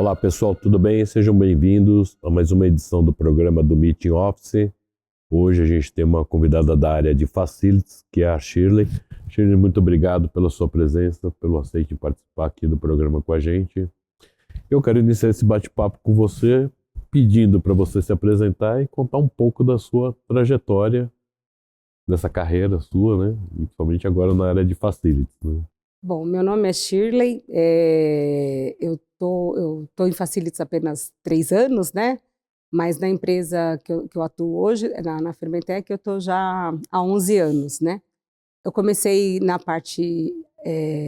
Olá pessoal, tudo bem? Sejam bem-vindos a mais uma edição do programa do Meeting Office. Hoje a gente tem uma convidada da área de Facilities, que é a Shirley. Shirley, muito obrigado pela sua presença, pelo aceite de participar aqui do programa com a gente. Eu quero iniciar esse bate-papo com você, pedindo para você se apresentar e contar um pouco da sua trajetória, dessa carreira sua, né? E principalmente agora na área de Facilities, né? Bom, meu nome é Shirley, eu tô em Facilities apenas 3 anos, né? Mas na empresa que eu atuo hoje, na Fermentec, eu estou já há 11 anos, né? Eu comecei na parte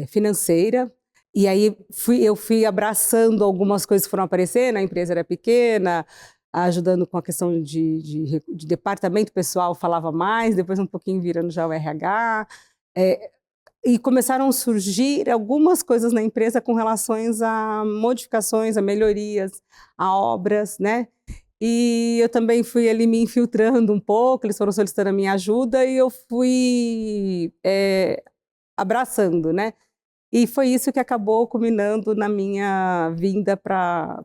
financeira, e aí eu fui abraçando algumas coisas que foram aparecendo, a empresa era pequena, ajudando com a questão de departamento pessoal, falava mais, depois um pouquinho virando já o RH, e começaram a surgir algumas coisas na empresa com relações a modificações, a melhorias, a obras, né? E eu também fui ali me infiltrando um pouco, eles foram solicitando a minha ajuda e eu fui abraçando, né? E foi isso que acabou culminando na minha vinda para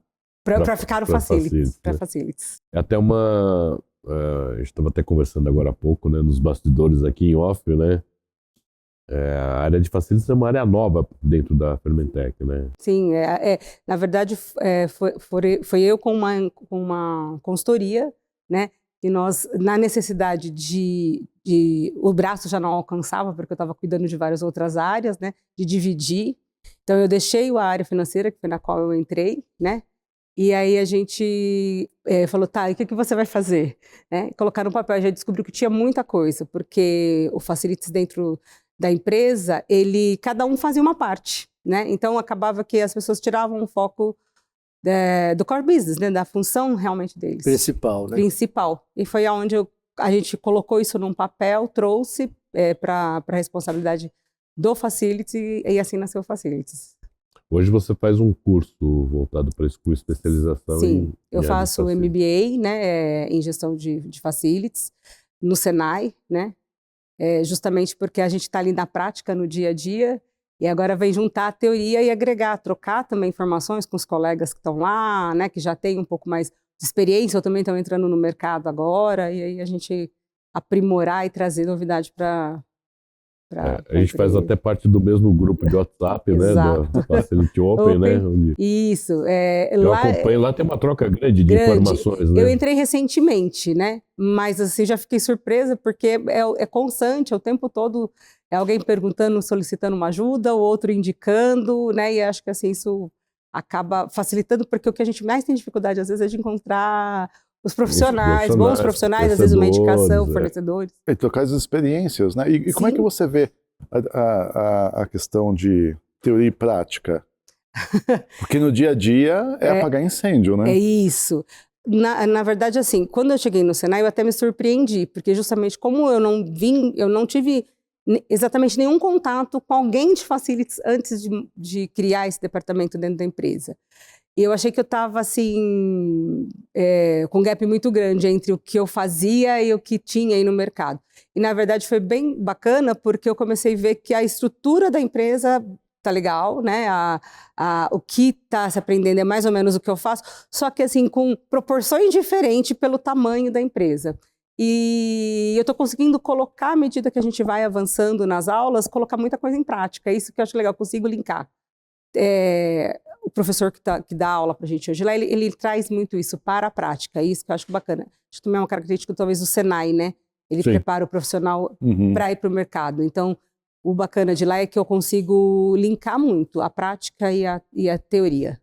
ficar no Facilities. Para Facilities. É até a gente estava até conversando agora há pouco, né, nos bastidores aqui em off, né? A área de Facilities é uma área nova dentro da Fermentec, né? Sim, na verdade foi eu com uma consultoria, né? E nós, na necessidade o braço já não alcançava, porque eu estava cuidando de várias outras áreas, né? De dividir. Então eu deixei a área financeira, que foi na qual eu entrei, né? E aí a gente falou, tá, e o que você vai fazer? Né? Colocar no papel, a gente descobriu que tinha muita coisa, porque o Facilities dentro da empresa, cada um fazia uma parte, né? Então acabava que as pessoas tiravam o foco do core business, né? Da função realmente deles. Principal, né? Principal. E foi aonde a gente colocou isso num papel, trouxe para a responsabilidade do Facilities e assim nasceu o Facilities. Hoje você faz um curso voltado para isso, com especialização. Sim, eu faço o MBA, né, em gestão de Facilities, no Senai, né? Justamente porque a gente está ali na prática, no dia a dia, e agora vem juntar a teoria e agregar, trocar também informações com os colegas que estão lá, né, que já têm um pouco mais de experiência, ou também estão entrando no mercado agora, e aí a gente aprimorar e trazer novidade para a gente faz até parte do mesmo grupo de WhatsApp, né, do Facility Open, né? Isso. Eu acompanho lá, tem uma troca grande de informações, né? Eu entrei recentemente, né? Mas assim, já fiquei surpresa porque é constante, o tempo todo é alguém perguntando, solicitando uma ajuda, o outro indicando, né? E acho que assim, isso acaba facilitando, porque o que a gente mais tem dificuldade às vezes é de encontrar os profissionais, bons profissionais, às vezes uma indicação, fornecedores. E trocar as experiências, né? E como é que você vê a questão de teoria e prática? Porque no dia a dia é apagar incêndio, né? É isso. Na verdade, assim, quando eu cheguei no Senai, eu até me surpreendi, porque justamente como eu não tive exatamente nenhum contato com alguém de Facilities antes de criar esse departamento dentro da empresa. E eu achei que eu estava, assim, com um gap muito grande entre o que eu fazia e o que tinha aí no mercado. E, na verdade, foi bem bacana, porque eu comecei a ver que a estrutura da empresa tá legal, né? O que está se aprendendo é mais ou menos o que eu faço, só que, assim, com proporções diferentes pelo tamanho da empresa. E eu estou conseguindo colocar, à medida que a gente vai avançando nas aulas, colocar muita coisa em prática. É isso que eu acho legal, eu consigo linkar. O professor que dá aula para a gente hoje lá, ele traz muito isso para a prática, isso que eu acho bacana. Acho que também é uma característica talvez do Senai, né? Ele prepara o profissional para ir para o mercado. Então, o bacana de lá é que eu consigo linkar muito a prática e a teoria.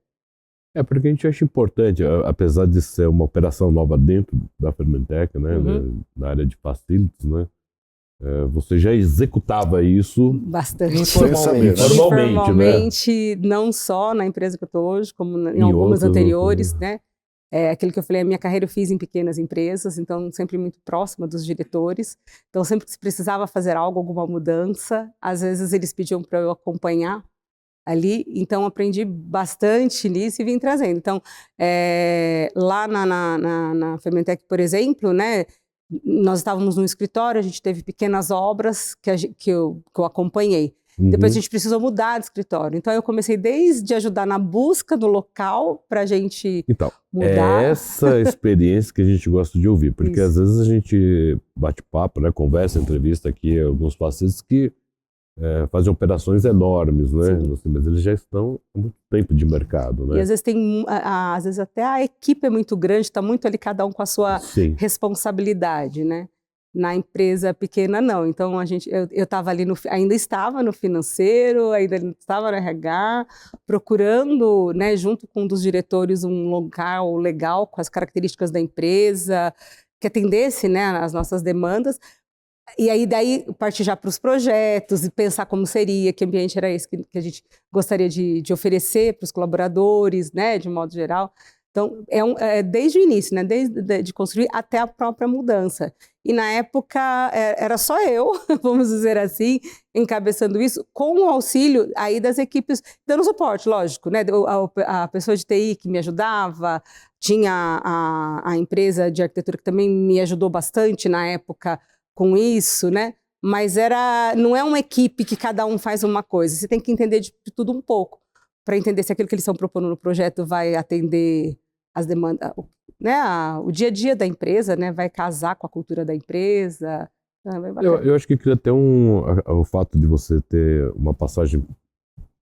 Porque a gente acha importante, apesar de ser uma operação nova dentro da Fermentec, né, na área de Facilities, né? Você já executava isso bastante informalmente, né? Não só na empresa que eu estou hoje, como em algumas anteriores, né? Aquilo que eu falei, a minha carreira eu fiz em pequenas empresas, então sempre muito próxima dos diretores. Então sempre que se precisava fazer algo, alguma mudança, às vezes eles pediam para eu acompanhar ali, então aprendi bastante nisso e vim trazendo. Então, lá na Fermentec, por exemplo, né? Nós estávamos no escritório, a gente teve pequenas obras que eu acompanhei. Depois a gente precisou mudar de escritório. Então eu comecei desde ajudar na busca do local para a gente Então, mudar. é essa experiência que a gente gosta de ouvir, porque Isso. às vezes a gente bate papo, né, conversa, entrevista aqui alguns pacientes que fazem operações enormes, né? Sim. Mas eles já estão há muito tempo de mercado, né? E às vezes às vezes até a equipe é muito grande, está muito ali cada um com a sua Sim. responsabilidade, né? Na empresa pequena, não. Então, eu estava ali, ainda estava no financeiro, ainda estava no RH, procurando, né, junto com um dos diretores, um local legal com as características da empresa, que atendesse, né, as nossas demandas. E aí, daí, partir já para os projetos e pensar como seria, que ambiente era esse que a gente gostaria de oferecer para os colaboradores, né, de modo geral. Então, desde o início, né, desde de construir até a própria mudança. E na época era só eu, vamos dizer assim, encabeçando isso, com o auxílio aí das equipes, dando suporte, lógico, né, a pessoa de TI que me ajudava, tinha a empresa de arquitetura que também me ajudou bastante na época com isso, né? Mas não é uma equipe que cada um faz uma coisa, você tem que entender de tudo um pouco, para entender se aquilo que eles estão propondo no projeto vai atender as demandas, né, o dia a dia da empresa, né, vai casar com a cultura da empresa. Eu acho que cria até o fato de você ter uma passagem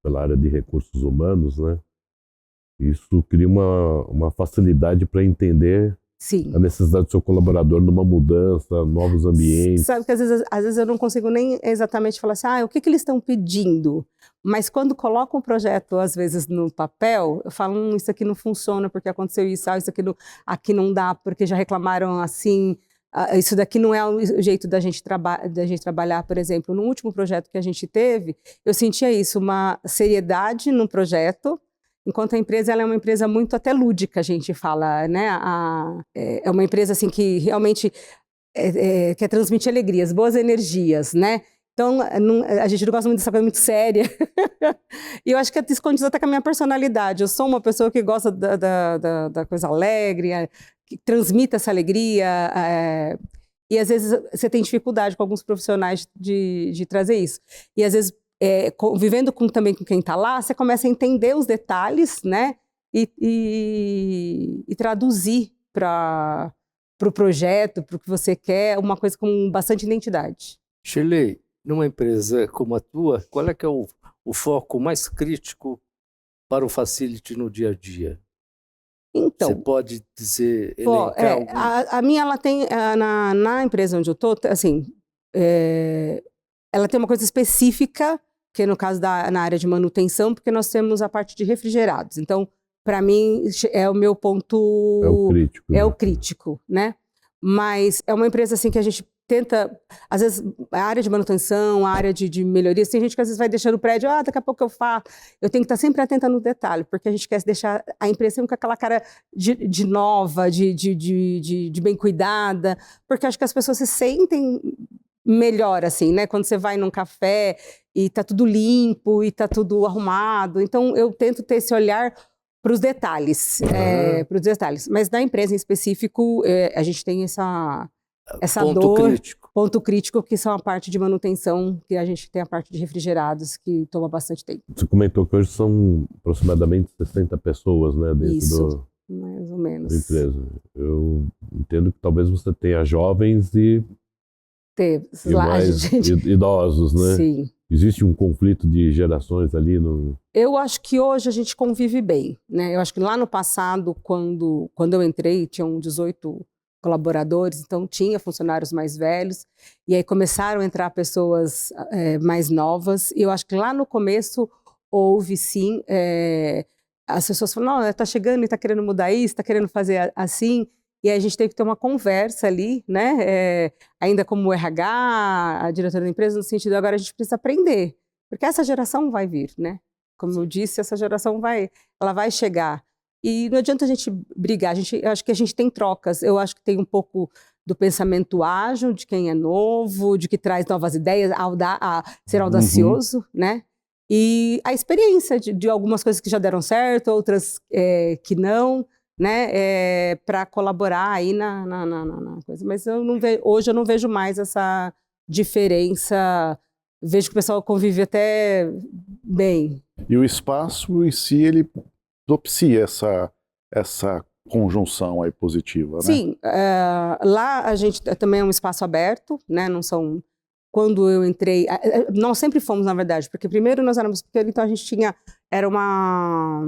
pela área de recursos humanos, né? Isso cria uma facilidade para entender Sim. a necessidade do seu colaborador numa mudança, novos ambientes. Sabe que às vezes eu não consigo nem exatamente falar assim, o que eles estão pedindo? Mas quando coloco um projeto, às vezes, no papel, eu falo, isso aqui não funciona porque aconteceu isso, isso aqui não dá porque já reclamaram assim, isso daqui não é o jeito da gente trabalhar, por exemplo. No último projeto que a gente teve, eu sentia isso, uma seriedade no projeto, enquanto a empresa ela é uma empresa muito até lúdica, a gente fala, né? É uma empresa assim que realmente quer transmitir alegrias, boas energias, né? Então, a gente não gosta muito dessa coisa muito séria. E eu acho que isso condiz até com a minha personalidade. Eu sou uma pessoa que gosta da coisa alegre, que transmite essa alegria. E às vezes você tem dificuldade com alguns profissionais de trazer isso. E às vezes, vivendo também com quem está lá, você começa a entender os detalhes, né? E traduzir para o projeto, para o que você quer, uma coisa com bastante identidade. Shirley, numa empresa como a tua, qual é que é o foco mais crítico para o Facility no dia a dia? Então, você pode dizer, elencar algum? A minha, ela tem, na empresa onde eu estou, assim, ela tem uma coisa específica, que no caso na área de manutenção, porque nós temos a parte de refrigerados. Então, para mim, é o meu ponto... É o crítico. É o crítico, né? Mas é uma empresa assim que a gente tenta, às vezes, a área de manutenção, a área de melhorias, tem gente que às vezes vai deixando o prédio, daqui a pouco eu faço. Eu tenho que estar sempre atenta no detalhe, porque a gente quer deixar a empresa sempre com aquela cara de nova, de bem cuidada, porque acho que as pessoas se sentem melhor, assim, né? Quando você vai num café e tá tudo limpo e tá tudo arrumado. Então, eu tento ter esse olhar para os detalhes, mas na empresa em específico, a gente tem essa ponto crítico, que são a parte de manutenção, que a gente tem a parte de refrigerados, que toma bastante tempo. Você comentou que hoje são aproximadamente 60 pessoas, né, dentro mais ou menos. Da empresa. Eu entendo que talvez você tenha jovens e mais idosos, né? Sim. Existe um conflito de gerações ali no... Eu acho que hoje a gente convive bem, né? Eu acho que lá no passado, quando eu entrei, tinham 18 colaboradores, então tinha funcionários mais velhos, e aí começaram a entrar pessoas mais novas, e eu acho que lá no começo houve sim, as pessoas falaram, não, tá chegando e tá querendo mudar isso, tá querendo fazer assim, e aí a gente teve que ter uma conversa ali, né, ainda como RH, a diretora da empresa, no sentido de agora a gente precisa aprender, porque essa geração vai vir, né, como eu disse, essa geração ela vai chegar. E não adianta a gente brigar, eu acho que a gente tem trocas, eu acho que tem um pouco do pensamento ágil, de quem é novo, de que traz novas ideias, ser audacioso, né? E a experiência de algumas coisas que já deram certo, outras que não, né? Para colaborar aí na coisa. Mas hoje eu não vejo mais essa diferença vejo que o pessoal convive até bem. E o espaço em si, ele propicia essa conjunção aí positiva, né? Sim, lá a gente também é um espaço aberto, né? Não são... Quando eu entrei... Nós sempre fomos, na verdade, porque primeiro nós éramos pequenos, então a gente tinha... Era uma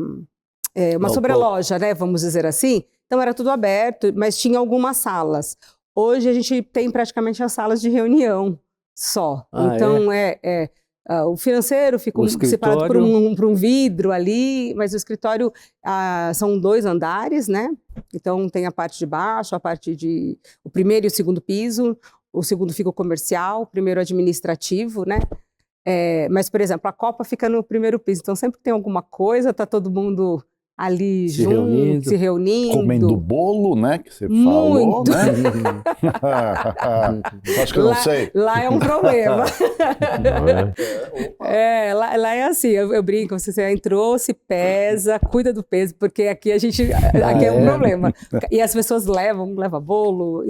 sobreloja, né? Vamos dizer assim. Então era tudo aberto, mas tinha algumas salas. Hoje a gente tem praticamente as salas de reunião só. Então o financeiro ficou separado por um vidro ali, mas o escritório são 2 andares, né? Então tem a parte de baixo, o primeiro e o segundo piso, o segundo fica o comercial, o primeiro administrativo, né? Mas, por exemplo, a Copa fica no primeiro piso, então sempre que tem alguma coisa, tá todo mundo ali junto, se reunindo. Comendo bolo, né? Que você falou, né? Acho que eu não sei. Lá é um problema. Lá é assim, eu brinco, você entrou, se pesa, cuida do peso, porque aqui aqui é um problema. E as pessoas levam bolo.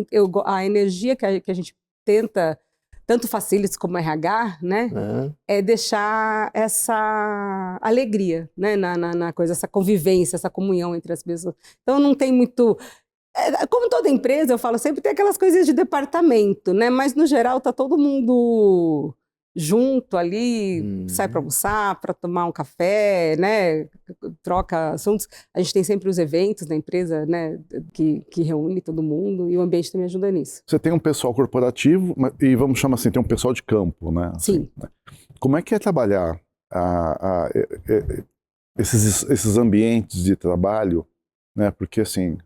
A energia que a gente tenta, tanto Facilities como RH, né, é deixar essa alegria, né, na coisa, essa convivência, essa comunhão entre as pessoas. Então não tem muito... Como toda empresa, eu falo, sempre tem aquelas coisinhas de departamento, né, mas no geral tá todo mundo junto ali, sai para almoçar, para tomar um café, né, troca assuntos. A gente tem sempre os eventos da empresa, né, que reúne todo mundo, e o ambiente também ajuda nisso. Você tem um pessoal corporativo e vamos chamar assim, tem um pessoal de campo, né? Assim, sim. Né? Como é que é trabalhar esses ambientes de trabalho, né? Porque assim,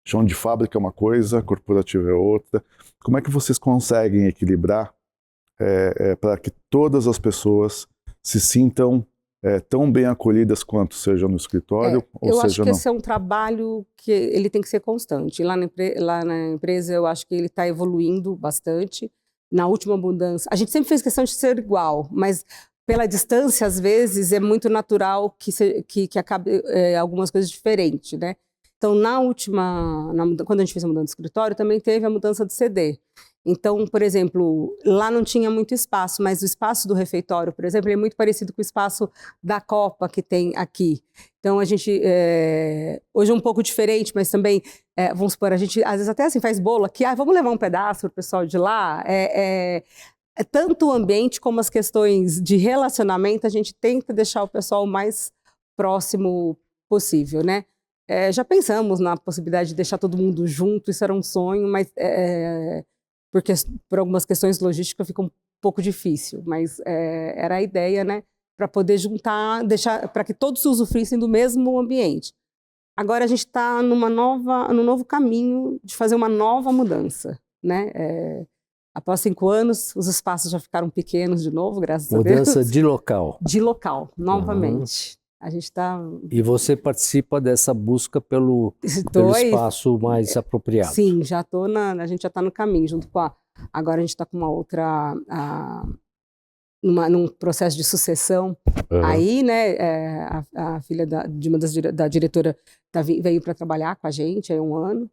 chão de fábrica é uma coisa, corporativo é outra. Como é que vocês conseguem equilibrar para que todas as pessoas se sintam tão bem acolhidas quanto seja no escritório, ou eu seja acho que esse é um trabalho que ele tem que ser constante. Lá na empresa eu acho que ele está evoluindo bastante. Na última mudança, a gente sempre fez questão de ser igual, mas pela distância, às vezes, é muito natural que acabe algumas coisas diferentes, né? Então, quando a gente fez a mudança do escritório, também teve a mudança do CD. Então, por exemplo, lá não tinha muito espaço, mas o espaço do refeitório, por exemplo, é muito parecido com o espaço da Copa que tem aqui. Então, a gente, hoje é um pouco diferente, mas também, vamos supor, a gente às vezes até assim faz bolo aqui, vamos levar um pedaço para o pessoal de lá. Tanto o ambiente como as questões de relacionamento, a gente tenta deixar o pessoal o mais próximo possível, né? Já pensamos na possibilidade de deixar todo mundo junto, isso era um sonho, mas porque por algumas questões logísticas fica um pouco difícil, mas era a ideia, né, para poder juntar, deixar para que todos usufruíssem do mesmo ambiente. Agora a gente está num novo caminho de fazer uma nova mudança, né? Após 5 anos, os espaços já ficaram pequenos de novo, graças a Deus. Mudança de local. De local, novamente. A gente está... E você participa dessa busca pelo espaço mais apropriado. Sim, a gente já está no caminho, junto com agora a gente está com uma outra... num processo de sucessão. Aí, né, a filha da diretora veio para trabalhar com a gente há 1 ano,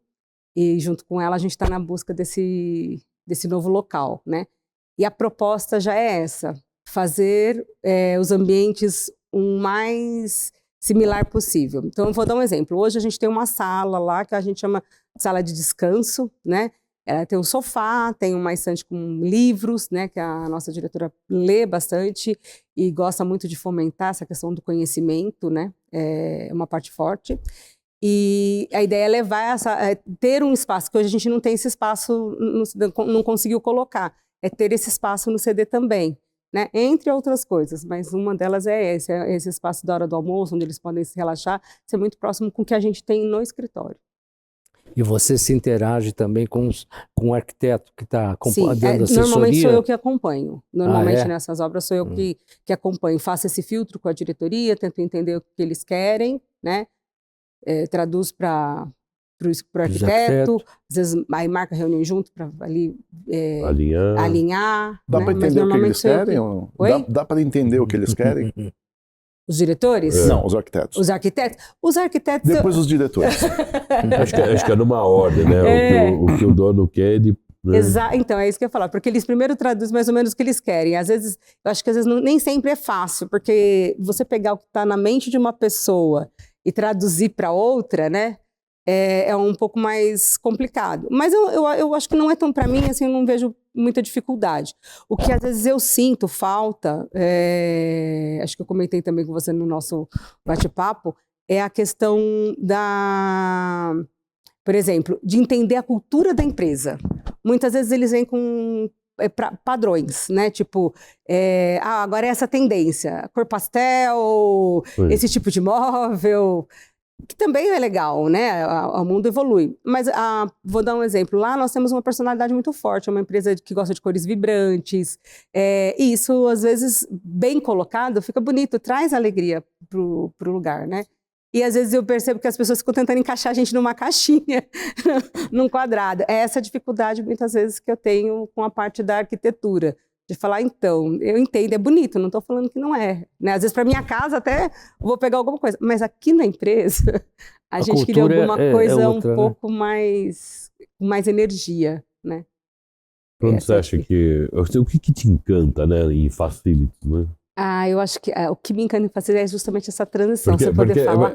e junto com ela a gente está na busca desse novo local, né? E a proposta já é essa, fazer os ambientes o mais similar possível. Então, eu vou dar um exemplo. Hoje a gente tem uma sala lá que a gente chama de sala de descanso, né? Ela tem um sofá, tem uma estante com livros, né? Que a nossa diretora lê bastante e gosta muito de fomentar essa questão do conhecimento, né? É uma parte forte. E a ideia é levar ter um espaço, que hoje a gente não tem esse espaço, não conseguiu colocar, ter esse espaço no CD também. Né? Entre outras coisas, mas uma delas é esse espaço da hora do almoço, onde eles podem se relaxar, ser muito próximo com o que a gente tem no escritório. E você se interage também com o arquiteto que está dando assessoria? Normalmente sou eu que acompanho. Normalmente nessas obras sou eu que acompanho. Faço esse filtro com a diretoria, tento entender o que eles querem, né? Traduz para o arquiteto, às vezes aí marca reunião junto para ali alinhar. Dá né? para entender o que eles querem? Dá para entender o que eles querem? Os diretores? Não, os arquitetos. Os arquitetos... Depois os diretores. Acho que é numa ordem, né? O que o dono quer, ele né? Então, é isso que eu ia falar, porque eles primeiro traduzem mais ou menos o que eles querem. Às vezes, eu acho que às vezes nem sempre é fácil, porque você pegar o que está na mente de uma pessoa e traduzir para outra, né, é um pouco mais complicado. Mas eu acho que não é tão, para mim, assim, eu não vejo muita dificuldade. O que às vezes eu sinto falta, acho que eu comentei também com você no nosso bate-papo, é a questão por exemplo, de entender a cultura da empresa. Muitas vezes eles vêm com padrões, né? Tipo, agora é essa tendência, cor pastel, esse tipo de móvel, que também é legal, né? O mundo evolui. Mas vou dar um exemplo. Lá nós temos uma personalidade muito forte, é uma empresa que gosta de cores vibrantes. E isso, às vezes, bem colocado, fica bonito, traz alegria pro lugar, né? E às vezes eu percebo que as pessoas ficam tentando encaixar a gente numa caixinha, num quadrado. É essa dificuldade, muitas vezes, que eu tenho com a parte da arquitetura. De falar, então, eu entendo, é bonito, não estou falando que não é. Né? Às vezes, para minha casa, até vou pegar alguma coisa. Mas aqui na empresa, a gente queria alguma coisa outra, um pouco mais energia, né? Quando você acha que... O que te encanta, né, em Facilities, né? Eu acho que o que me encanta em Facilities é justamente essa transição, você poder falar...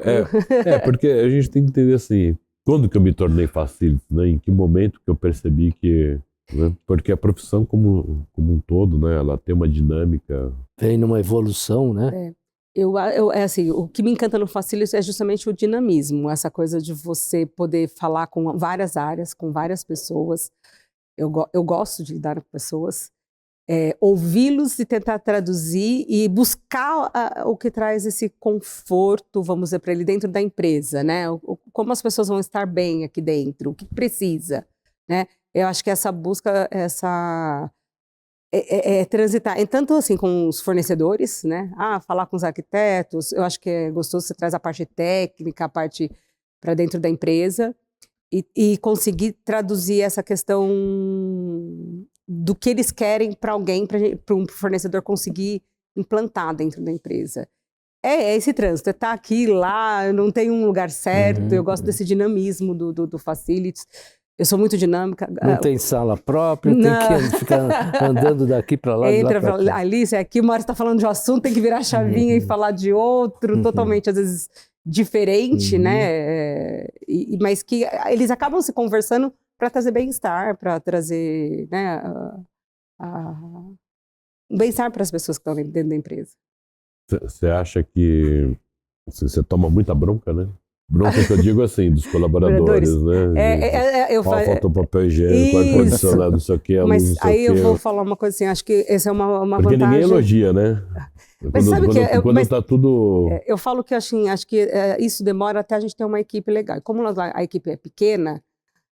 Porque a gente tem que entender assim, quando que eu me tornei Facilities, né? Em que momento que eu percebi que... Né? Porque a profissão como um todo, né? Ela tem uma dinâmica... Vem numa evolução, né? Assim, o que me encanta no Facilities é justamente o dinamismo, essa coisa de você poder falar com várias áreas, com várias pessoas. Eu gosto de lidar com pessoas, ouvi-los e tentar traduzir e buscar o que traz esse conforto, vamos dizer, para ele dentro da empresa, né? Como as pessoas vão estar bem aqui dentro, o que precisa, né? Eu acho que essa busca, transitar, tanto assim com os fornecedores, né? Falar com os arquitetos, eu acho que é gostoso, você traz a parte técnica, a parte para dentro da empresa e conseguir traduzir essa questão do que eles querem para alguém, para um fornecedor conseguir implantar dentro da empresa. É esse trânsito, estar aqui, lá, não tem um lugar certo, eu gosto desse dinamismo do Facilities. Eu sou muito dinâmica. Não tem sala própria, tem que ficar andando daqui para lá, entra de lá pra cá. Ali, aqui, uma hora você está falando de um assunto, tem que virar a chavinha e falar de outro, totalmente, às vezes, diferente, né? Mas que eles acabam se conversando para trazer bem-estar, para trazer, né, bem-estar para as pessoas que estão dentro da empresa. Você acha que você toma muita bronca, né? Bronca que eu digo assim, dos colaboradores, né? Falta o papel higiênico, ar-condicionado, não sei o que, mas não sei aí o quê. eu vou falar uma coisa assim, acho que essa é uma Porque vantagem. ninguém elogia, né? Mas sabe quando tá tudo... Eu falo que assim, acho que isso demora até a gente ter uma equipe legal. Como a equipe é pequena,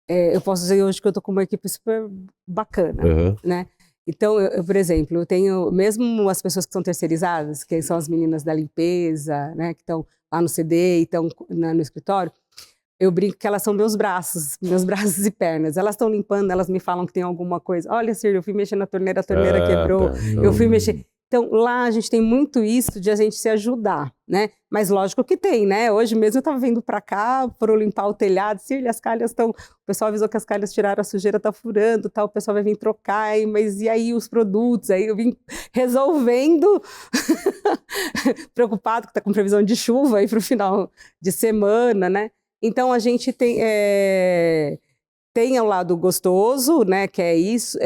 eu posso dizer hoje que eu tô com uma equipe super bacana, né? Então, eu, por exemplo, eu tenho, mesmo as pessoas que são terceirizadas, que são as meninas da limpeza, né, que estão lá no CD e estão no escritório, eu brinco que elas são meus braços e pernas. Elas estão limpando, elas me falam que tem alguma coisa. Olha, Círio, eu fui mexer na torneira, a torneira quebrou. Eu fui mexer... Então, lá a gente tem muito isso de a gente se ajudar, né? Mas lógico que tem, né? Hoje mesmo eu estava vindo para cá, foram limpar o telhado, Círio, as calhas estão... O pessoal avisou que as calhas tiraram, a sujeira tá furando, tal, o pessoal vai vir trocar, mas e aí os produtos? Aí eu vim resolvendo, preocupado que tá com previsão de chuva aí para o final de semana, né? Então, a gente tem ao lado gostoso, né, que é isso,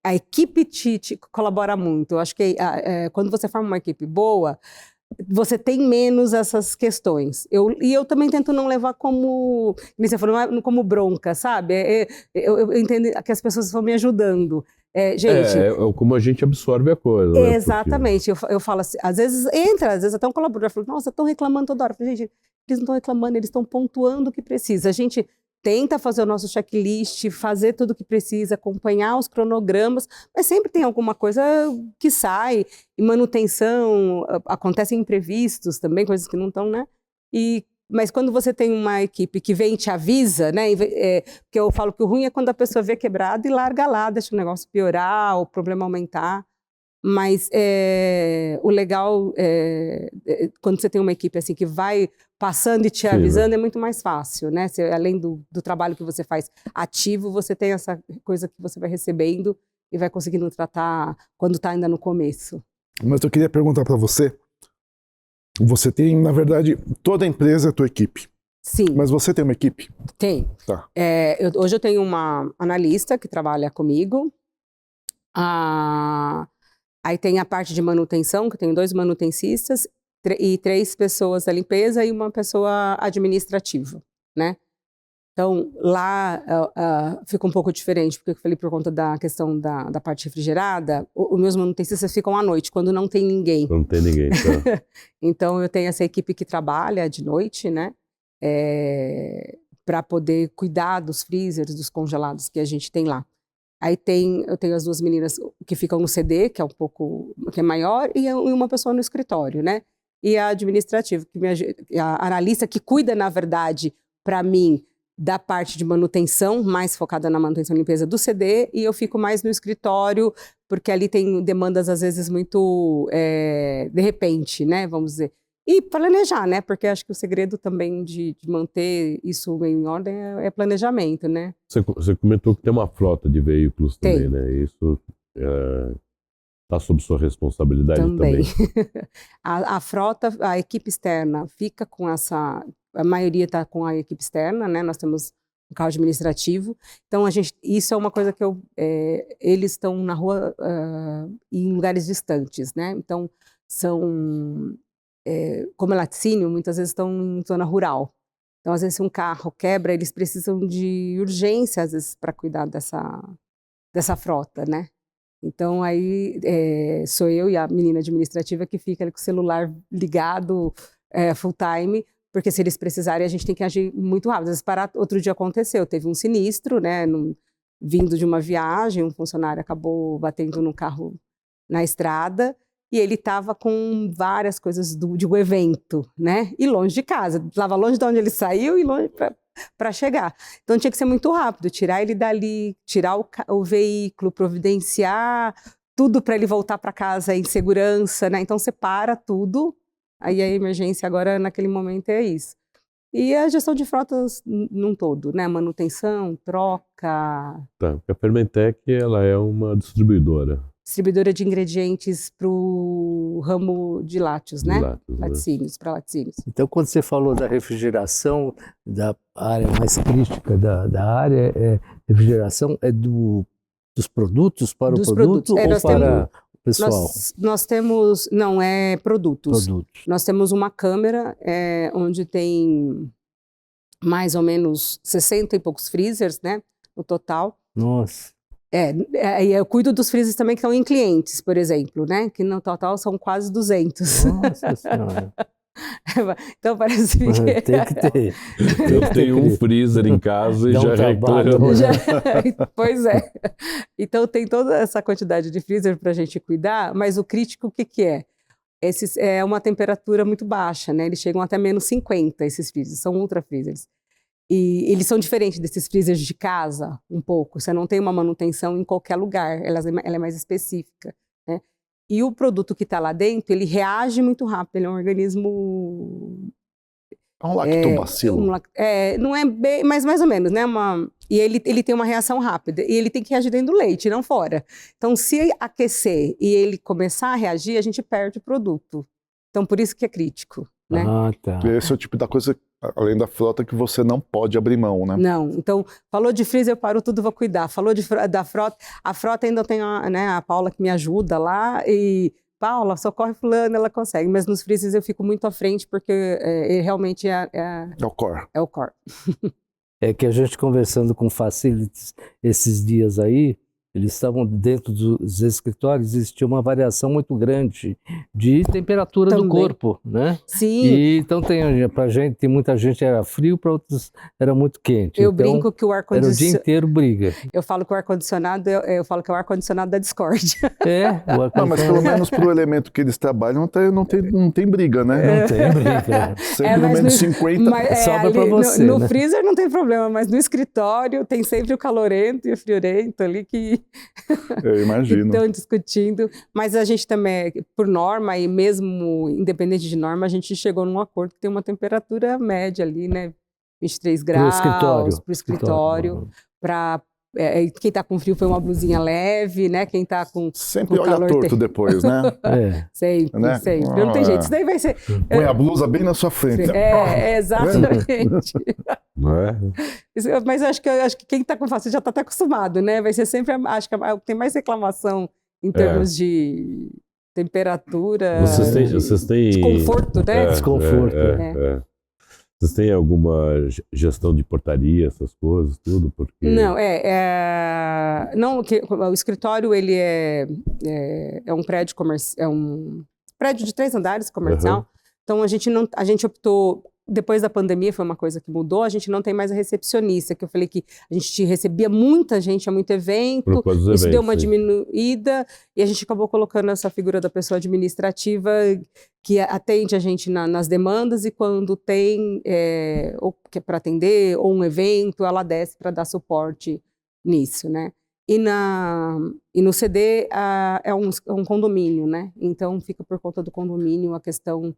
a equipe te colabora muito. Eu acho que quando você forma uma equipe boa, você tem menos essas questões. Eu também tento não levar como, como você falou, como bronca, sabe? Eu entendo que as pessoas estão me ajudando. Gente, como a gente absorve a coisa. Né? Exatamente. Eu falo assim, às vezes até um colaborador fala, nossa, estão reclamando toda hora. Eu falo, gente, eles não estão reclamando, eles estão pontuando o que precisa. A gente tenta fazer o nosso checklist, fazer tudo o que precisa, acompanhar os cronogramas, mas sempre tem alguma coisa que sai, e manutenção, acontecem imprevistos também, coisas que não estão, né? Mas quando você tem uma equipe que vem e te avisa, né? Porque eu falo que o ruim é quando a pessoa vê quebrado e larga lá, deixa o negócio piorar, o problema aumentar. Mas o legal quando você tem uma equipe assim que vai passando e te avisando, é muito mais fácil, né? Além do trabalho que você faz ativo, você tem essa coisa que você vai recebendo e vai conseguindo tratar quando está ainda no começo. Mas eu queria perguntar para você, você tem, na verdade, toda a empresa é a tua equipe. Sim. Mas você tem uma equipe? Tem. Tá. Hoje eu tenho uma analista que trabalha comigo. Aí tem a parte de manutenção, que eu tenho 2 manutencistas e 3 pessoas da limpeza e uma pessoa administrativa, né? Então, lá fica um pouco diferente, porque eu falei por conta da questão da parte refrigerada, os meus manutencistas ficam à noite, quando não tem ninguém. Não tem ninguém, tá. Então, eu tenho essa equipe que trabalha de noite, né? Para poder cuidar dos freezers, dos congelados que a gente tem lá. Aí eu tenho as 2 meninas que ficam no CD, que é maior, e uma pessoa no escritório, né? E a administrativa, a analista que cuida, na verdade, para mim, da parte de manutenção, mais focada na manutenção e limpeza do CD, e eu fico mais no escritório, porque ali tem demandas, às vezes, muito de repente, né? Vamos dizer. E planejar, né? Porque acho que o segredo também de manter isso meio em ordem é planejamento, né? Você comentou que tem uma frota de veículos também, Tem. né? Isso está sob sua responsabilidade também. A frota, a equipe externa fica com essa... A maioria está com a equipe externa, né? Nós temos um carro administrativo. Então, isso é uma coisa que eles estão na rua em lugares distantes, né? Então, como é laticínio, muitas vezes estão em zona rural. Então, às vezes, se um carro quebra, eles precisam de urgência, às vezes, para cuidar dessa frota, né? Então, aí sou eu e a menina administrativa que fica ali com o celular ligado full time, porque se eles precisarem, a gente tem que agir muito rápido. Às vezes, outro dia aconteceu, teve um sinistro, né? Vindo de uma viagem, um funcionário acabou batendo no carro na estrada, e ele estava com várias coisas de um evento, né? E longe de casa. Estava longe de onde ele saiu e longe para chegar. Então tinha que ser muito rápido, tirar ele dali, tirar o veículo, providenciar tudo para ele voltar para casa em segurança, né? Então separa tudo. Aí a emergência agora, naquele momento, é isso. E a gestão de frotas num todo, né? Manutenção, troca... Tá, porque a Fermentec, ela é uma distribuidora. Distribuidora de ingredientes para o ramo de lácteos, né? Laticínios, para laticínios. Então, quando você falou da refrigeração, da área mais crítica da área, refrigeração é dos produtos para o produto ou para o pessoal? Nós temos... Não, é produtos. Nós temos uma câmera onde tem mais ou menos 60 e poucos freezers, né? No total. Nossa! Eu cuido dos freezers também que estão em clientes, por exemplo, né? Que no total são quase 200. Nossa Senhora! Então parece que... Tem que ter. Eu tenho um freezer em casa e já reclamo. Pois é. Então tem toda essa quantidade de freezer para a gente cuidar, mas o crítico o que é? É uma temperatura muito baixa, né? Eles chegam até menos 50, esses freezers, são ultra freezers. E eles são diferentes desses freezers de casa, um pouco. Você não tem uma manutenção em qualquer lugar, ela é mais específica, né? E o produto que está lá dentro, ele reage muito rápido, ele é um organismo... É um lactobacilo. Não é bem, mas mais ou menos, né? E ele tem uma reação rápida, e ele tem que reagir dentro do leite, não fora. Então, se aquecer e ele começar a reagir, a gente perde o produto. Então, por isso que é crítico, né? Ah, tá. Esse é o tipo da coisa, além da frota, que você não pode abrir mão, né? Não. Então, falou de freezer, eu paro tudo, vou cuidar. Falou da frota, a frota ainda tem a Paula que me ajuda lá, e Paula, socorre fulano, ela consegue. Mas nos freezers eu fico muito à frente, porque realmente É o core. É o core. É que a gente conversando com facilities esses dias aí, eles estavam dentro dos escritórios, existia uma variação muito grande de temperatura Também. do corpo, né? Sim. E então pra gente, muita gente era frio, para outros era muito quente. Eu então, brinco que o ar-condicionado... Era o dia inteiro briga. Eu falo que o ar-condicionado, eu falo que é o ar-condicionado da discórdia. O ar-condicionado. Não, mas pelo menos pro elemento que eles trabalham não tem briga, né? Não tem briga. Sempre menos 50 sobra para você. No né? freezer não tem problema, mas no escritório tem sempre o calorento e o friorento ali que Eu imagino. Estão discutindo, mas a gente também, por norma, e mesmo independente de norma, a gente chegou num acordo que tem uma temperatura média ali, né? 23 graus para o escritório, para quem está com frio foi uma blusinha leve, né? Quem está com sempre com olha calor torto depois, né? Sempre, né? sempre. Não tem jeito. Isso daí vai ser... Põe a blusa bem na sua frente. Exatamente. Não é? Mas eu acho que quem está com facilite já está até acostumado, né? Vai ser sempre, acho que tem mais reclamação em termos de temperatura, Vocês têm desconforto, né? Desconforto. Vocês têm alguma gestão de portaria, essas coisas, tudo? Porque... Não, não, o escritório ele é um prédio comercial, é um prédio de 3 andares comercial. Então a gente optou, depois da pandemia foi uma coisa que mudou, a gente não tem mais a recepcionista, que eu falei que a gente recebia muita gente, muito evento, isso deu uma diminuída, e a gente acabou colocando essa figura da pessoa administrativa que atende a gente nas demandas, e quando tem ou que é para atender, ou um evento, ela desce para dar suporte nisso, né? E no CD é um condomínio, né? Então fica por conta do condomínio a questão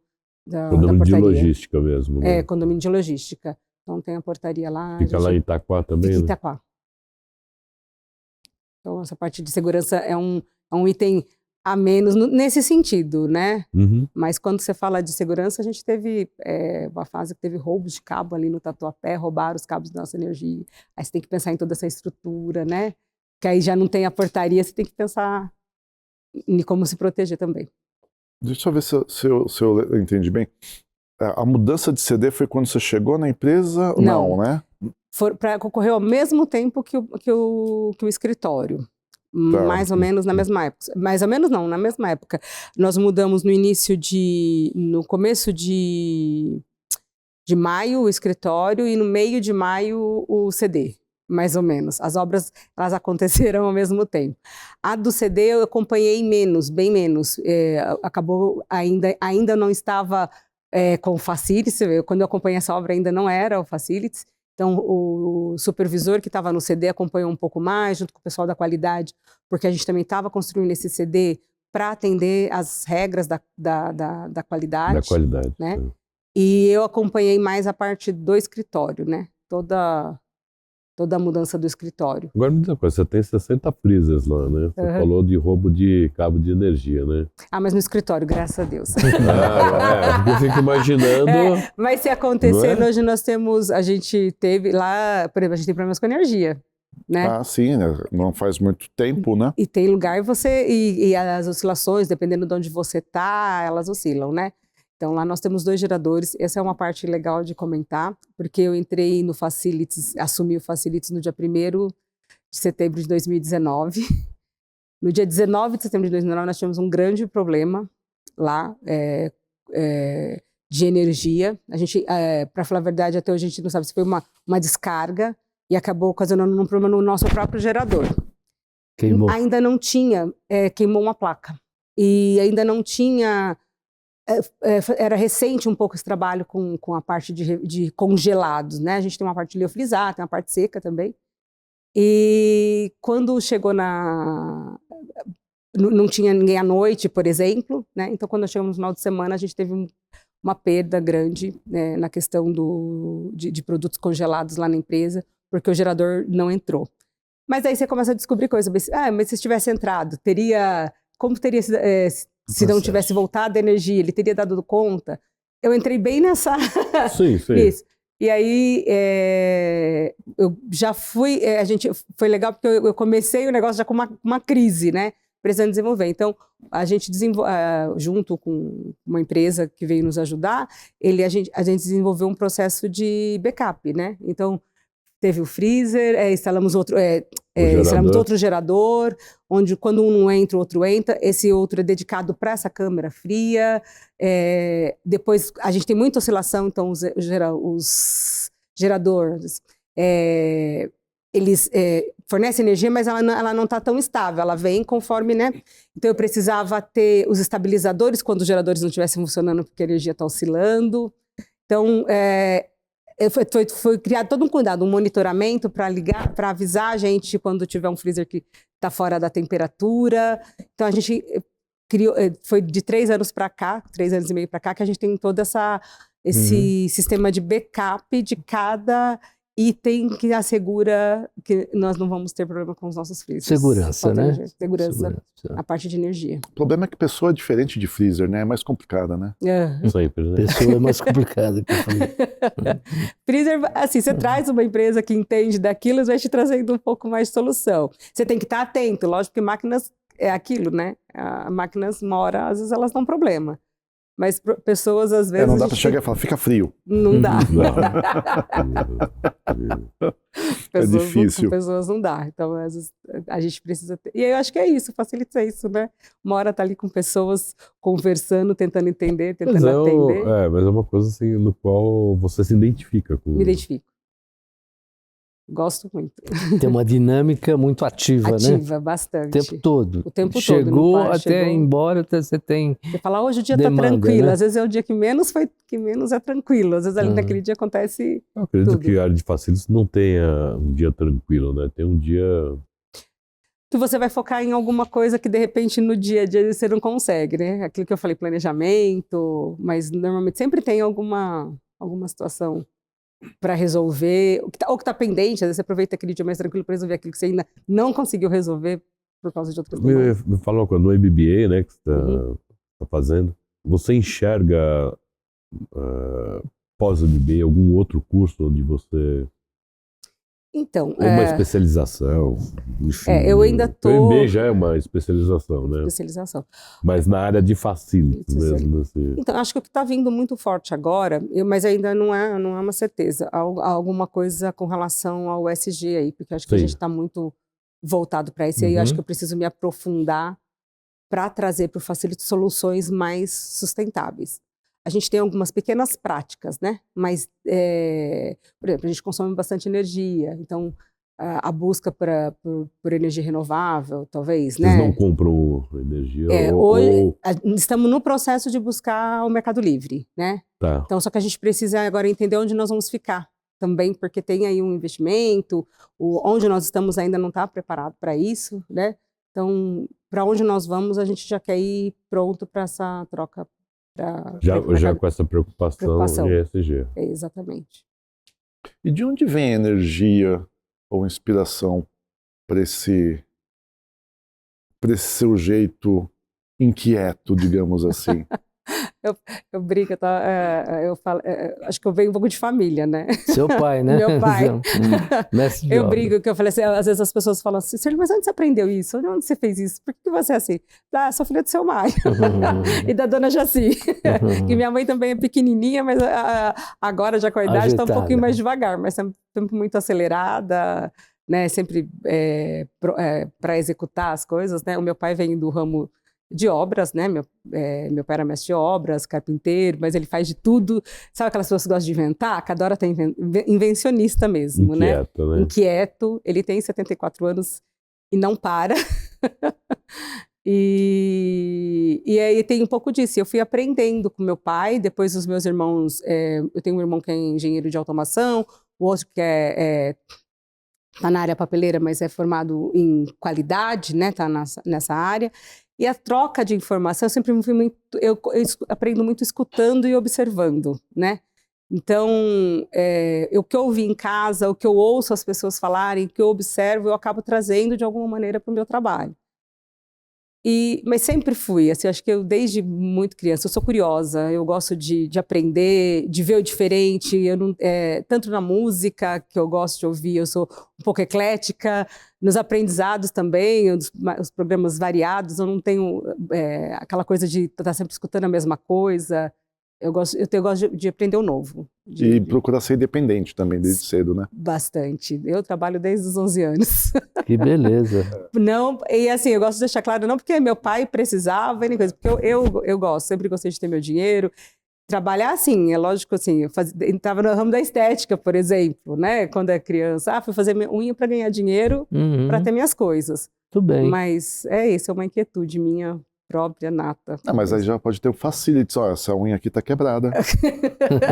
da condomínio portaria. De logística mesmo, né? Condomínio de logística. Então tem a portaria lá. Fica lá em Itaquá também, fica em né? Itaquá. Então essa parte de segurança é um item a menos nesse sentido, né? Mas quando você fala de segurança, a gente teve uma fase que teve roubos de cabo ali no Tatuapé, roubaram os cabos da nossa energia. Aí você tem que pensar em toda essa estrutura, né? Que aí já não tem a portaria, você tem que pensar em como se proteger também. Deixa eu ver se eu entendi bem. A mudança de CD foi quando você chegou na empresa? Não, né? Ocorreu ao mesmo tempo que o escritório. Tá. Mais ou menos na mesma época. Mais ou menos não, na mesma época. Nós mudamos no começo de maio o escritório e no meio de maio o CD. Mais ou menos. As obras, elas aconteceram ao mesmo tempo. A do CD eu acompanhei menos, bem menos. Acabou, ainda não estava com o Facilities. Quando eu acompanhei essa obra ainda não era o Facilities. Então o supervisor que estava no CD acompanhou um pouco mais, junto com o pessoal da qualidade, porque a gente também estava construindo esse CD para atender as regras da qualidade. Da qualidade. Né? E eu acompanhei mais a parte do escritório, né? Toda a mudança do escritório. Agora me diz uma coisa, você tem 60 freezers lá, né? Você falou de roubo de cabo de energia, né? Mas no escritório, graças a Deus. Porque eu fico imaginando... Mas se acontecer, hoje a gente teve lá, por exemplo, a gente tem problemas com energia, né? Sim, né? Não faz muito tempo, né? E tem lugar e as oscilações, dependendo de onde você tá, elas oscilam, né? Então, lá nós temos 2 geradores. Essa é uma parte legal de comentar, porque eu entrei no Facilities, assumi o Facilities no dia 1º de setembro de 2019. No dia 19 de setembro de 2019, nós tivemos um grande problema lá de energia. A gente, para falar a verdade, até hoje a gente não sabe se foi uma descarga e acabou ocasionando um problema no nosso próprio gerador. Queimou. Ainda não tinha, queimou uma placa. E ainda não tinha... era recente um pouco esse trabalho com a parte de congelados, né? A gente tem uma parte liofilizada, tem uma parte seca também. E quando chegou não tinha ninguém à noite, por exemplo, né? Então quando chegamos no final de semana a gente teve uma perda grande, né, na questão de produtos congelados lá na empresa, porque o gerador não entrou. Mas aí você começa a descobrir coisas, mas se tivesse entrado, como teria se não tivesse voltado a energia, ele teria dado conta? Eu entrei bem nessa... Sim. Nisso. E aí, eu já fui... foi legal porque eu comecei o negócio já com uma crise, né? Precisando desenvolver. Então, a gente junto com uma empresa que veio nos ajudar, a gente desenvolveu um processo de backup, né? Então, teve o freezer, instalamos outro gerador, onde quando um não entra, o outro entra. Esse outro é dedicado para essa câmara fria. Depois, a gente tem muita oscilação, então os geradores, eles fornecem energia, mas ela não está tão estável, ela vem conforme, né? Então eu precisava ter os estabilizadores quando os geradores não estivessem funcionando, porque a energia está oscilando. Então, Foi criado todo um cuidado, um monitoramento para avisar a gente quando tiver um freezer que está fora da temperatura. Então a gente criou, foi de 3 anos para cá, 3 anos e meio para cá, que a gente tem todo esse sistema de backup de cada item que assegura que nós não vamos ter problema com os nossos freezers. Segurança, né? Segurança, a parte de energia. O problema é que pessoa é diferente de freezer, né? É mais complicada, né? Sempre, né? Pessoa é mais complicada que freezer, assim, você traz uma empresa que entende daquilo, vai te trazendo um pouco mais de solução. Você tem que estar atento, lógico que máquinas é aquilo, né? Máquinas, uma hora, às vezes elas dão problema. Mas pessoas, às vezes... não dá para chegar e falar, fica frio. Não dá. É difícil. Pessoas não dá. Então, às vezes, a gente precisa ter... E eu acho que é isso, facilita isso, né? Uma hora tá ali com pessoas conversando, tentando entender, tentando atender. Mas é uma coisa assim, no qual você se identifica com... Me identifico. Gosto muito. Tem uma dinâmica muito ativa, né? Ativa, bastante. O tempo todo. O tempo chegou todo. Até embora, até você tem... Você fala, hoje o dia demanda, tá tranquilo. né? Às vezes é o dia que menos é tranquilo. Às vezes ali naquele dia acontece Eu acredito tudo. que a área de facilities não tenha um dia tranquilo, né? Tem um dia... Que você vai focar em alguma coisa que de repente no dia a dia você não consegue, né? Aquilo que eu falei, planejamento, mas normalmente sempre tem alguma situação para resolver, ou que está pendente, às vezes você aproveita aquele dia mais tranquilo para resolver aquilo que você ainda não conseguiu resolver por causa de outras coisas. Me fala uma coisa, no MBA, né, que você está fazendo, você enxerga pós-MBA algum outro curso onde você... Então, ou uma especialização, enfim. Eu ainda tô... O MBA já é uma especialização, né? Especialização. Mas na área de facilities mesmo. Assim. Então, acho que o que está vindo muito forte agora, mas ainda não é uma certeza, alguma coisa com relação ao ESG aí, porque acho que a gente está muito voltado para isso, e aí acho que eu preciso me aprofundar para trazer para o Facility soluções mais sustentáveis. A gente tem algumas pequenas práticas, né? Mas, por exemplo, a gente consome bastante energia, então a busca por energia renovável, talvez, Vocês né? não compram energia? Hoje, estamos no processo de buscar o Mercado Livre, né? Tá. Então, só que a gente precisa agora entender onde nós vamos ficar também, porque tem aí um investimento, onde nós estamos ainda não está preparado para isso, né? Então, para onde nós vamos, a gente já quer ir pronto para essa troca. Já com essa preocupação de ESG. Exatamente. E de onde vem a energia ou inspiração para esse seu jeito inquieto, digamos assim? Eu brinco, eu falo, acho que eu venho um pouco de família, né? Seu pai, né? Meu pai. Mestre de eu obra. brinco, que eu falei assim, às vezes as pessoas falam assim, Sérgio, mas onde você aprendeu isso? Onde você fez isso? Por que você é assim? Sou filha do seu Mário e da dona Jaci. Que minha mãe também é pequenininha, mas agora já com a idade está um pouquinho mais devagar, mas sempre muito acelerada, né? Sempre para executar as coisas, né? O meu pai vem do ramo de obras, né? Meu pai era mestre de obras, carpinteiro, mas ele faz de tudo. Sabe aquelas pessoas que gostam de inventar? Cada hora tem invencionista mesmo, Inquieto, né? Inquieto. Ele tem 74 anos e não para. E aí tem um pouco disso. Eu fui aprendendo com meu pai, depois os meus irmãos... eu tenho um irmão que é engenheiro de automação, o outro que está na área papeleira, mas é formado em qualidade, né? Está nessa área. E a troca de informação, eu sempre fui muito... Eu aprendo muito escutando e observando, né? Então, o que eu ouvi em casa, o que eu ouço as pessoas falarem, o que eu observo, eu acabo trazendo de alguma maneira para o meu trabalho. Mas sempre fui, assim, acho que eu desde muito criança, eu sou curiosa, eu gosto de aprender, de ver o diferente, tanto na música, que eu gosto de ouvir, eu sou um pouco eclética, nos aprendizados também, os programas variados, eu não tenho aquela coisa de estar sempre escutando a mesma coisa. Eu gosto de aprender o novo. E procurar ser independente também, desde cedo, né? Bastante. Eu trabalho desde os 11 anos. Que beleza. Não, e assim, eu gosto de deixar claro, não porque meu pai precisava, nem coisa, porque eu gosto, sempre gostei de ter meu dinheiro. Trabalhar, assim, é lógico, assim, eu estava no ramo da estética, por exemplo, né? Quando é criança, fui fazer minha unha para ganhar dinheiro, para ter minhas coisas. Tudo bem. Mas isso, é uma inquietude minha. própria nata. Mas aí já pode ter o facilities, ó, essa unha aqui tá quebrada.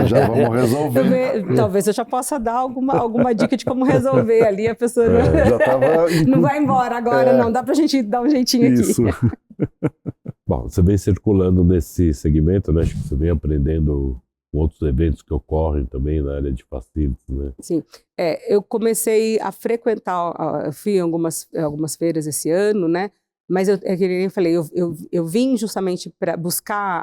Já vamos resolver. Talvez eu já possa dar alguma dica de como resolver ali, a pessoa Já tava... não vai embora agora, não, dá pra gente dar um jeitinho Isso. aqui. Bom, você vem circulando nesse segmento, né? Acho que você vem aprendendo com outros eventos que ocorrem também na área de facilities, né? Sim, eu comecei a frequentar, eu fui em algumas feiras esse ano, né? Mas que nem eu falei, eu vim justamente para buscar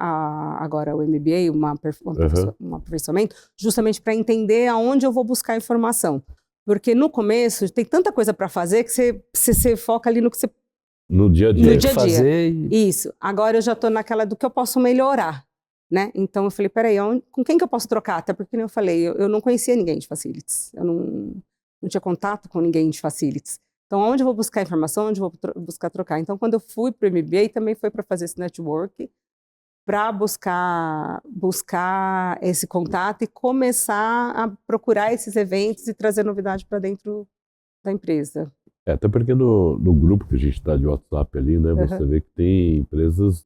agora o MBA, um aperfeiçoamento, justamente para entender aonde eu vou buscar informação. Porque no começo tem tanta coisa para fazer que você foca ali no que você... No dia a dia. No dia a dia. Isso. Agora eu já estou naquela do que eu posso melhorar, né? Então eu falei, peraí, com quem que eu posso trocar? Até porque, como eu falei, eu não conhecia ninguém de facilities. Eu não tinha contato com ninguém de facilities. Então, onde eu vou buscar informação, onde eu vou buscar trocar? Então, quando eu fui para o MBA, também foi para fazer esse network, para buscar esse contato e começar a procurar esses eventos e trazer novidade para dentro da empresa. Até porque no grupo que a gente está de WhatsApp ali, né, você vê que tem empresas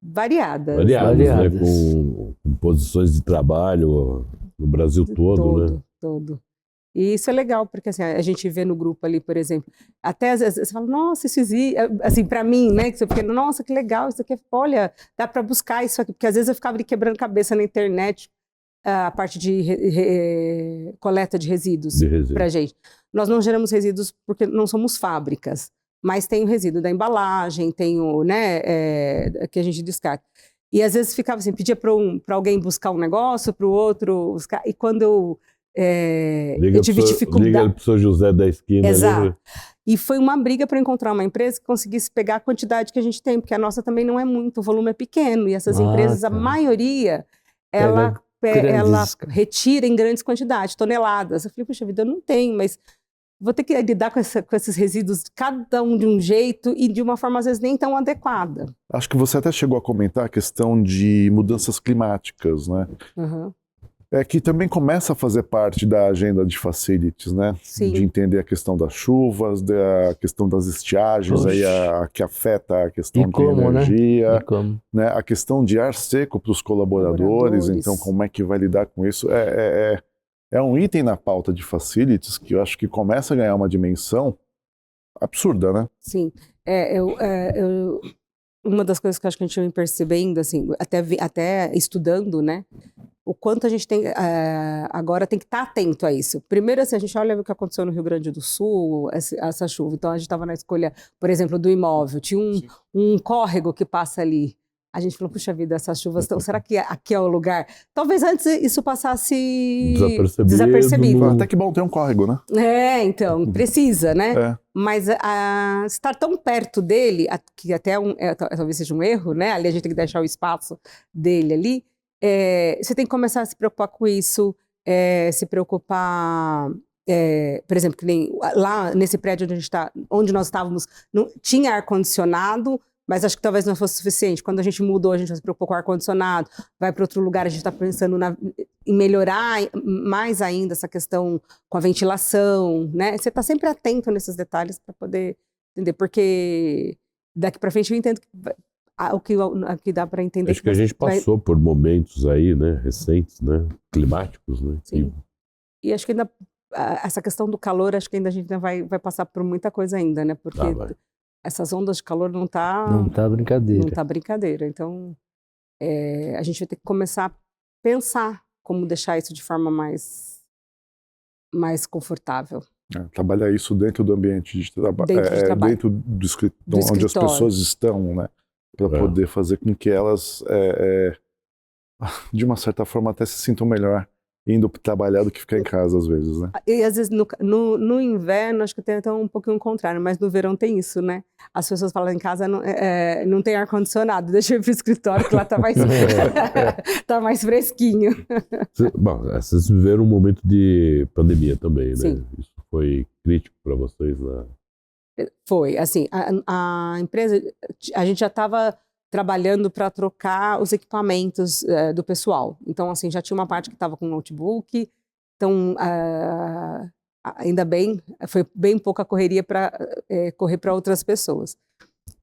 variadas. Né, com posições de trabalho no Brasil todo, né? Todo. E isso é legal, porque assim, a gente vê no grupo ali, por exemplo, até às vezes você fala, nossa, isso existe, assim, para mim, né, que você fica, nossa, que legal, isso aqui, olha, dá para buscar isso aqui, porque às vezes eu ficava ali quebrando cabeça na internet, a parte de coleta de resíduos para gente. Nós não geramos resíduos porque não somos fábricas, mas tem o resíduo da embalagem, tem o, né, que a gente descarta. E às vezes ficava assim, pedia para alguém buscar um negócio, para o outro buscar, e quando eu tive dificuldade. Liga para o seu José da esquina. Exato. E foi uma briga para encontrar uma empresa que conseguisse pegar a quantidade que a gente tem, porque a nossa também não é muito, o volume é pequeno, e essas empresas, a maioria, ela retira em grandes quantidades, toneladas. Eu falei, puxa vida, eu não tenho, mas vou ter que lidar com esses resíduos, cada um de um jeito e de uma forma, às vezes, nem tão adequada. Acho que você até chegou a comentar a questão de mudanças climáticas, né? Que também começa a fazer parte da agenda de facilities, né? Sim. De entender a questão das chuvas, a questão das estiagens, aí que afeta a questão de energia, né? A questão de ar seco para os colaboradores, então como é que vai lidar com isso? É um item na pauta de facilities que eu acho que começa a ganhar uma dimensão absurda, né? Sim. Uma das coisas que eu acho que a gente vem percebendo, assim, até estudando, né? O quanto a gente tem, agora tem que estar atento a isso. Primeiro, assim, a gente olha o que aconteceu no Rio Grande do Sul, essa chuva. Então, a gente estava na escolha, por exemplo, do imóvel. Tinha um córrego que passa ali. A gente falou, puxa vida, essas chuvas estão... Será que aqui é o lugar? Talvez antes isso passasse desapercebido. Até que bom ter um córrego, né? Então, precisa, né? Mas estar tão perto dele, que até talvez seja um erro, né? Ali a gente tem que deixar o espaço dele ali. Você tem que começar a se preocupar com isso, se preocupar... por exemplo, que nem lá nesse prédio onde nós estávamos, não tinha ar-condicionado, mas acho que talvez não fosse suficiente. Quando a gente mudou, a gente vai se preocupar com o ar-condicionado, vai para outro lugar, a gente está pensando em melhorar mais ainda essa questão com a ventilação, né? Você está sempre atento nesses detalhes para poder entender, porque daqui para frente eu entendo o que dá para entender. Acho que a gente passou por momentos aí, né, recentes, né, climáticos, né? Sim. E acho que ainda essa questão do calor, acho que ainda a gente vai passar por muita coisa ainda, né? Porque essas ondas de calor não tá brincadeira. Não tá brincadeira. Então, a gente vai ter que começar a pensar como deixar isso de forma mais confortável. Trabalhar isso dentro do ambiente de trabalho, dentro do escritório, onde as pessoas estão, né? Para poder fazer com que elas, de uma certa forma, até se sintam melhor indo trabalhar do que ficar em casa, às vezes, né? E às vezes no inverno, acho que tem até um pouquinho o contrário, mas no verão tem isso, né? As pessoas falam em casa não tem ar-condicionado, deixa eu ir pro escritório que lá tá mais, tá mais fresquinho. Bom, vocês viveram um momento de pandemia também, né? Sim. Isso foi crítico para vocês lá? Foi, assim, a empresa, a gente já estava trabalhando para trocar os equipamentos do pessoal. Então, assim, já tinha uma parte que estava com notebook, então, ainda bem, foi bem pouca correria para correr para outras pessoas.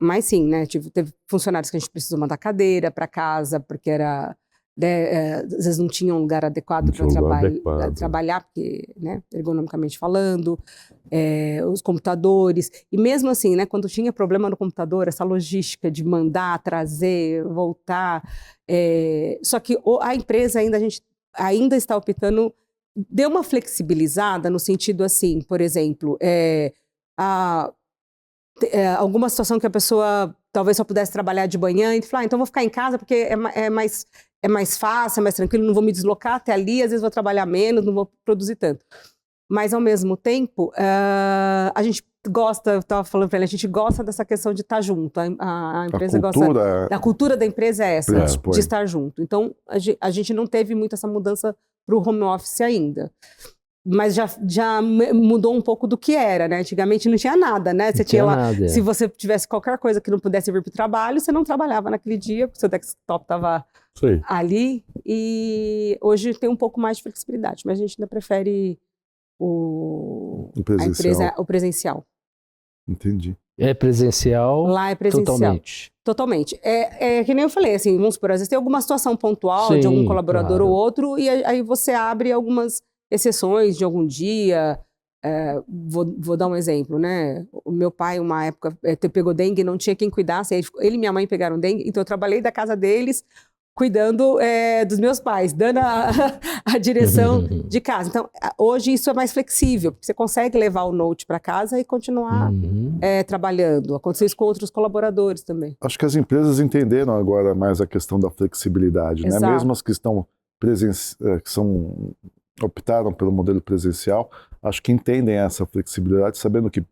Mas sim, né? Teve funcionários que a gente precisou mandar cadeira para casa, porque era, né, às vezes não tinha um lugar adequado para trabalhar, porque, né, ergonomicamente falando, os computadores. E mesmo assim, né, quando tinha problema no computador, essa logística de mandar, trazer, voltar. Só que a empresa a gente ainda está optando, deu uma flexibilizada no sentido assim, por exemplo, alguma situação que a pessoa talvez só pudesse trabalhar de manhã e falar, então vou ficar em casa porque é mais fácil, é mais tranquilo, não vou me deslocar até ali, às vezes vou trabalhar menos, não vou produzir tanto. Mas, ao mesmo tempo, a gente gosta, eu estava falando para ele, a gente gosta dessa questão de estar junto. A empresa gosta... A cultura da empresa é essa, de estar junto. Então, a gente não teve muito essa mudança para o home office ainda. Mas já mudou um pouco do que era, né? Antigamente não tinha nada, né? Você tinha lá, se você tivesse qualquer coisa que não pudesse vir para o trabalho, você não trabalhava naquele dia, porque o seu desktop estava ali. E hoje tem um pouco mais de flexibilidade, mas a gente ainda prefere o presencial. Entendi. É presencial? Lá é presencial. Totalmente. É que nem eu falei, assim, vamos supor, às vezes tem alguma situação pontual de algum colaborador ou outro, e aí você abre algumas exceções de algum dia. Vou dar um exemplo, né? O meu pai, uma época, pegou dengue, não tinha quem cuidasse, ele e minha mãe pegaram dengue, então eu trabalhei da casa deles, cuidando dos meus pais, dando a direção de casa. Então, hoje isso é mais flexível, porque você consegue levar o note para casa e continuar trabalhando. Aconteceu isso com outros colaboradores também. Acho que as empresas entenderam agora mais a questão da flexibilidade, né? Mesmo as que estão optaram pelo modelo presencial, acho que entendem essa flexibilidade, sabendo que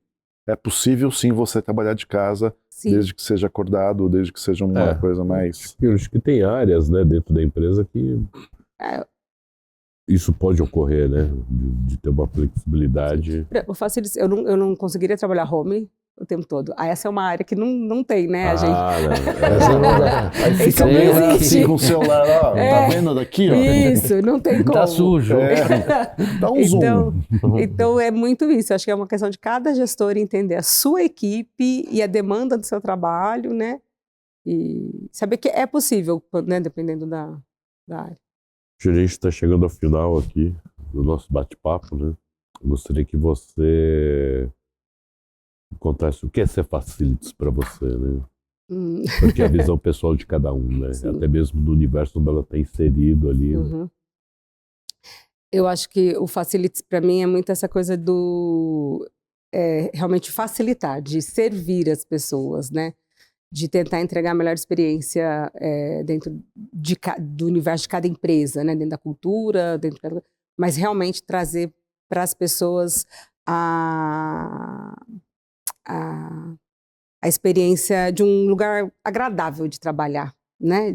é possível sim você trabalhar de casa, desde que seja acordado, desde que seja uma coisa mais... Eu acho que tem áreas, né, dentro da empresa que isso pode ocorrer, né, de ter uma flexibilidade. O Facilities, eu não conseguiria trabalhar home o tempo todo. Essa é uma área que não tem, né, a gente... Não. Aí fica meio assim com o celular, ó, tá vendo daqui, ó? Isso, não tem como. Tá sujo. Dá um zoom. Então é muito isso, acho que é uma questão de cada gestor entender a sua equipe e a demanda do seu trabalho, né, e saber que é possível, né, dependendo da área. A gente está chegando ao final aqui do nosso bate-papo, né, eu gostaria que você contasse o que é ser Facilities para você, né? Porque é a visão pessoal de cada um, né? Até mesmo no universo onde ela está inserido ali. Né? Eu acho que o Facilities para mim é muito essa coisa do realmente facilitar, de servir as pessoas, né? De tentar entregar a melhor experiência dentro do universo de cada empresa, né? Dentro da cultura, mas realmente trazer para as pessoas a experiência de um lugar agradável de trabalhar, né?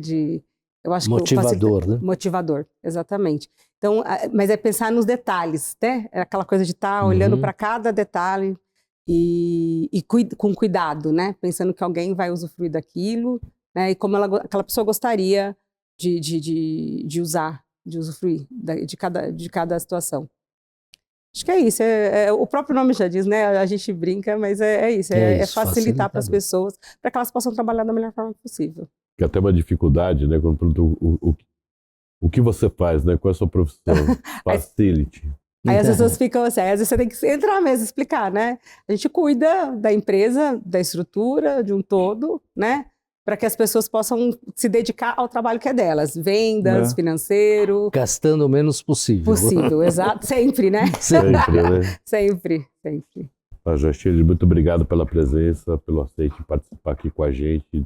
Eu acho motivador, né? Motivador, exatamente. Então, mas é pensar nos detalhes, né? É aquela coisa de estar olhando para cada detalhe e com cuidado, né? Pensando que alguém vai usufruir daquilo, né? E como aquela pessoa gostaria de usar, de usufruir de cada situação. Acho que é isso, o próprio nome já diz, né? A gente brinca, mas é isso, é facilitar para as pessoas, para que elas possam trabalhar da melhor forma possível. Que até uma dificuldade, né? Quando perguntam o que você faz, né? Qual é a sua profissão? Facility. Aí as pessoas ficam assim, às vezes você tem que entrar mesmo, explicar, né? A gente cuida da empresa, da estrutura, de um todo, né? Para que as pessoas possam se dedicar ao trabalho que é delas. Vendas, financeiro. Gastando o menos possível. Possível, exato. Sempre, né? Sempre, né? Sempre. Achille, muito obrigado pela presença, pelo aceite de participar aqui com a gente,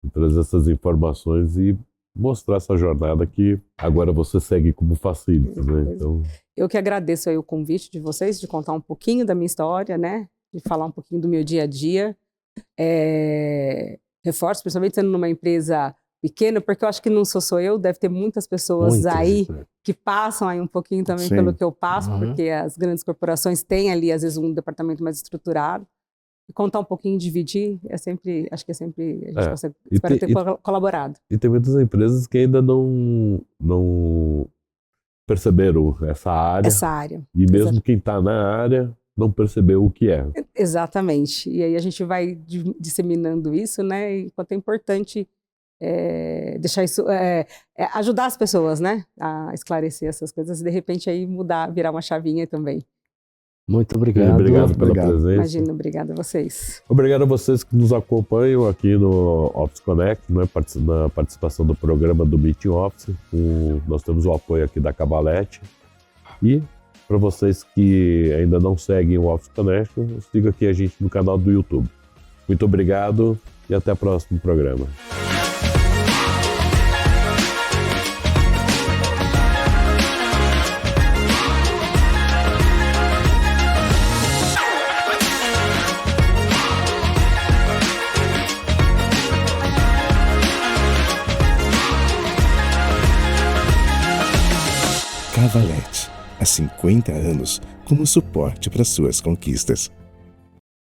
e trazer essas informações e mostrar essa jornada que agora você segue como Facilities, né? Então... Eu que agradeço aí o convite de vocês, de contar um pouquinho da minha história, né? De falar um pouquinho do meu dia a dia. Reforço, principalmente sendo numa empresa pequena, porque eu acho que não sou eu, deve ter muitas pessoas aí que passam aí um pouquinho também pelo que eu passo, porque as grandes corporações têm ali, às vezes, um departamento mais estruturado. E contar um pouquinho, dividir, acho que é sempre, a gente consegue, espero ter colaborado. E tem muitas empresas que ainda não perceberam essa área. Essa área. E mesmo quem está na área, não percebeu o que é. Exatamente. E aí a gente vai disseminando isso, né? Enquanto é importante deixar isso, ajudar as pessoas, né? A esclarecer essas coisas e de repente aí virar uma chavinha também. Muito obrigado. Obrigado pela presença. Imagina, obrigada a vocês. Obrigado a vocês que nos acompanham aqui no Office Connect, né, na participação do programa do Meeting Office. Nós temos o apoio aqui da Cavalete. E para vocês que ainda não seguem o Office Connect, siga aqui a gente no canal do YouTube. Muito obrigado e até o próximo programa. Cavalete, há 50 anos como suporte para suas conquistas.